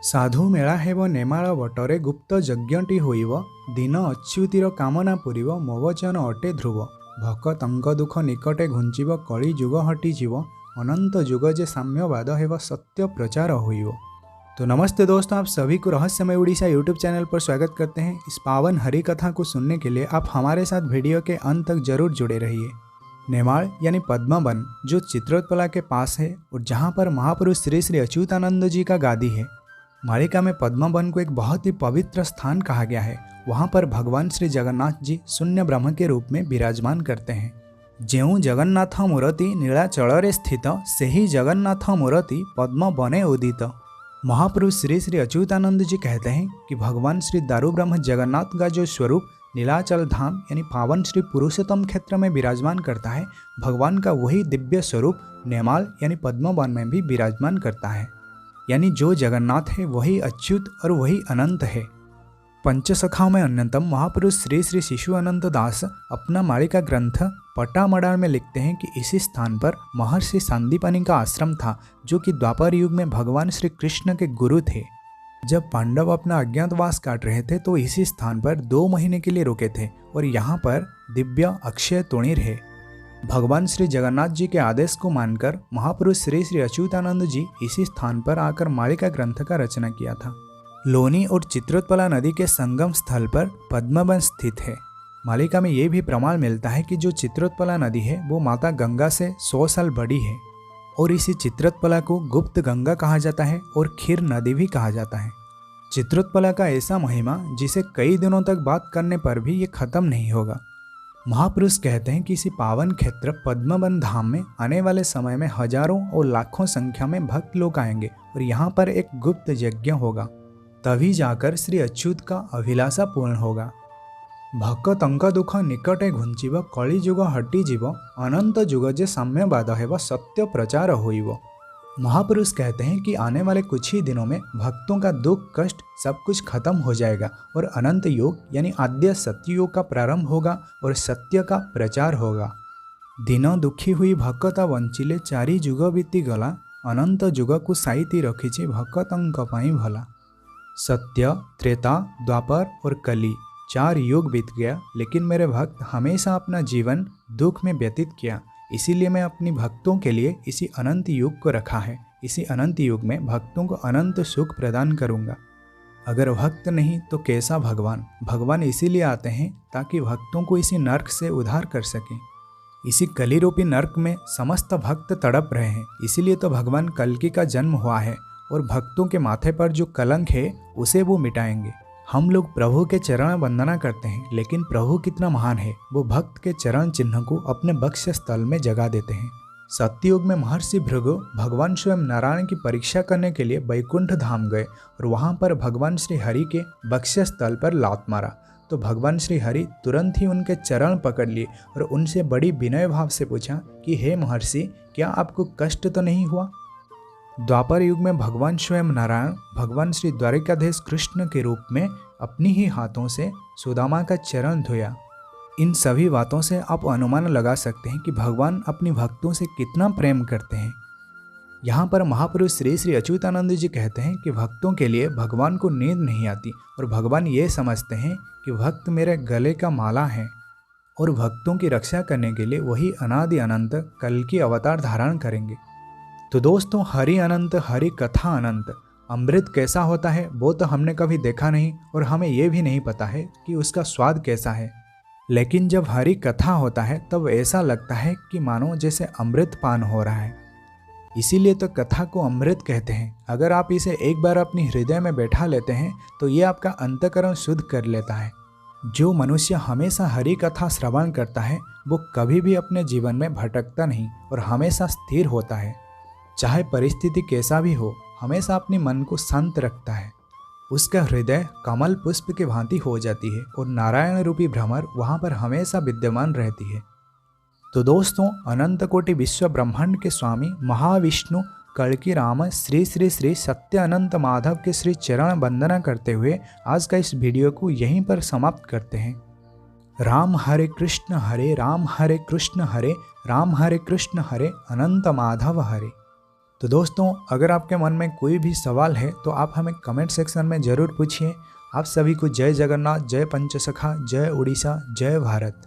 साधु मेला हेब नेमाळ बटरे गुप्त यज्ञटी होइब दिन अच्युतिर कामना पूरिब मोवचन अटे ध्रुव भक्तंक दुख निकटे घुंचिब कली जुग हटिଯିव अनंत जुग जे साम्यवाद हेब सत्य प्रचार होइब। तो नमस्ते दोस्तों, आप सभी को रहस्यमय उड़ीसा यूट्यूब चैनल पर स्वागत करते हैं। इस पावन हरि कथा को सुनने के लिए आप हमारे साथ वीडियो के अंत तक जरूर जुड़े रहिए। नेमाळ यानी पद्मवन जो चित्रोत्पला के पास है और जहाँ पर महापुरुष श्री श्री अच्युतानंद जी का गादी है। मालिका में पद्मवन को एक बहुत ही पवित्र स्थान कहा गया है। वहाँ पर भगवान श्री जगन्नाथ जी शून्य ब्रह्म के रूप में विराजमान करते हैं। जेऊ जगन्नाथ मूर्ति नीलाचल स्थित सेही जगन्नाथ मूर्ति पद्म बने उदित। महापुरुष श्री श्री अच्युतानंद जी कहते हैं कि भगवान श्री दारू ब्रह्म जगन्नाथ का जो स्वरूप नीलाचल धाम यानी पावन श्री पुरुषोत्तम क्षेत्र में विराजमान करता है, भगवान का वही दिव्य स्वरूप नेमाळ यानी पद्मवन में भी विराजमान करता है। यानी जो जगन्नाथ है वही अच्युत और वही अनंत है। पंचसखाओं में अन्यतम महापुरुष श्री श्री शिशु अनंत दास अपना मालिका ग्रंथ पटामडाल में लिखते हैं कि इसी स्थान पर महर्षि सांदीपनि का आश्रम था, जो कि द्वापर युग में भगवान श्री कृष्ण के गुरु थे। जब पांडव अपना अज्ञातवास काट रहे थे तो इसी स्थान पर 2 महीने के लिए रुके थे और यहाँ पर दिव्य अक्षय तोणीर है। भगवान श्री जगन्नाथ जी के आदेश को मानकर महापुरुष श्री श्री अच्युतानंद जी इसी स्थान पर आकर मालिका ग्रंथ का रचना किया था। लोनी और चित्रोत्पला नदी के संगम स्थल पर पद्मवन स्थित है। मालिका में ये भी प्रमाण मिलता है कि जो चित्रोत्पला नदी है वो माता गंगा से 100 साल बड़ी है और इसी चित्रोत्पला को गुप्त गंगा कहा जाता है और खीर नदी भी कहा जाता है। चित्रोत्पला का ऐसा महिमा जिसे कई दिनों तक बात करने पर भी ये खत्म नहीं होगा। महापुरुष कहते हैं कि इसी पावन क्षेत्र पद्मवन धाम में आने वाले समय में हजारों और लाखों संख्या में भक्त लोग आएंगे और यहाँ पर एक गुप्त यज्ञ होगा, तभी जाकर श्री अच्युत का अभिलाषा पूर्ण होगा। भक्तंक दुख निकटे घुंचिब कली जुग हटिजीव अनंत जुग जे साम्यवाद हेब सत्य प्रचार होइब। महापुरुष कहते हैं कि आने वाले कुछ ही दिनों में भक्तों का दुख कष्ट सब कुछ खत्म हो जाएगा और अनंत युग यानी आद्य सत्ययुग का प्रारंभ होगा और सत्य का प्रचार होगा। दिन दुखी हुई भक्ता वंचिले चारि जुग बीती गला अनंत जुग को साइती रखी भक्तंक पाई भला। सत्य त्रेता द्वापर और कली 4 युग बीत गया, लेकिन मेरे भक्त हमेशा अपना जीवन दुख में व्यतीत किया। इसीलिए मैं अपनी भक्तों के लिए इसी अनंत युग को रखा है। इसी अनंत युग में भक्तों को अनंत सुख प्रदान करूंगा। अगर भक्त नहीं तो कैसा भगवान? भगवान इसीलिए आते हैं ताकि भक्तों को इसी नर्क से उद्धार कर सकें। इसी कली रूपी नर्क में समस्त भक्त तड़प रहे हैं, इसीलिए तो भगवान कल्कि का जन्म हुआ है और भक्तों के माथे पर जो कलंक है उसे वो मिटाएंगे। हम लोग प्रभु के चरण वंदना करते हैं, लेकिन प्रभु कितना महान है, वो भक्त के चरण चिन्ह को अपने बक्ष स्थल में जगा देते हैं। सत्ययुग में महर्षि भृगु भगवान स्वयं नारायण की परीक्षा करने के लिए वैकुंठ धाम गए और वहां पर भगवान श्री हरि के बक्ष स्थल पर लात मारा तो भगवान श्री हरि तुरंत ही उनके चरण पकड़ लिए और उनसे बड़ी विनय भाव से पूछा कि हे महर्षि, क्या आपको कष्ट तो नहीं हुआ? द्वापर युग में भगवान स्वयं नारायण भगवान श्री द्वारिकाधीश कृष्ण के रूप में अपनी ही हाथों से सुदामा का चरण धोया। इन सभी बातों से आप अनुमान लगा सकते हैं कि भगवान अपनी भक्तों से कितना प्रेम करते हैं। यहाँ पर महापुरुष श्री श्री अच्युतानंद जी कहते हैं कि भक्तों के लिए भगवान को नींद नहीं आती और भगवान ये समझते हैं कि भक्त मेरे गले का माला है और भक्तों की रक्षा करने के लिए वही अनादि अनंत कल की अवतार धारण करेंगे। तो दोस्तों, हरि अनंत, हरि कथा अनंत। अमृत कैसा होता है वो तो हमने कभी देखा नहीं और हमें ये भी नहीं पता है कि उसका स्वाद कैसा है, लेकिन जब हरि कथा होता है तब ऐसा लगता है कि मानो जैसे अमृत पान हो रहा है। इसीलिए तो कथा को अमृत कहते हैं। अगर आप इसे एक बार अपनी हृदय में बैठा लेते हैं तो ये आपका अंतःकरण शुद्ध कर लेता है। जो मनुष्य हमेशा हरि कथा श्रवण करता है वो कभी भी अपने जीवन में भटकता नहीं और हमेशा स्थिर होता है। चाहे परिस्थिति कैसा भी हो, हमेशा अपने मन को शांत रखता है। उसका हृदय कमल पुष्प की भांति हो जाती है और नारायण रूपी भ्रमर वहाँ पर हमेशा विद्यमान रहती है। तो दोस्तों, अनंत कोटि विश्व ब्रह्मांड के स्वामी महाविष्णु कल्कि राम श्री श्री श्री सत्य अनंत माधव के श्री चरण वंदना करते हुए आज का इस वीडियो को यहीं पर समाप्त करते हैं। राम हरे कृष्ण हरे राम हरे कृष्ण हरे राम हरे कृष्ण हरे अनंत माधव हरे। तो दोस्तों, अगर आपके मन में कोई भी सवाल है तो आप हमें कमेंट सेक्शन में ज़रूर पूछिए। आप सभी को जय जगन्नाथ, जय पंचसखा, जय उड़ीसा, जय भारत।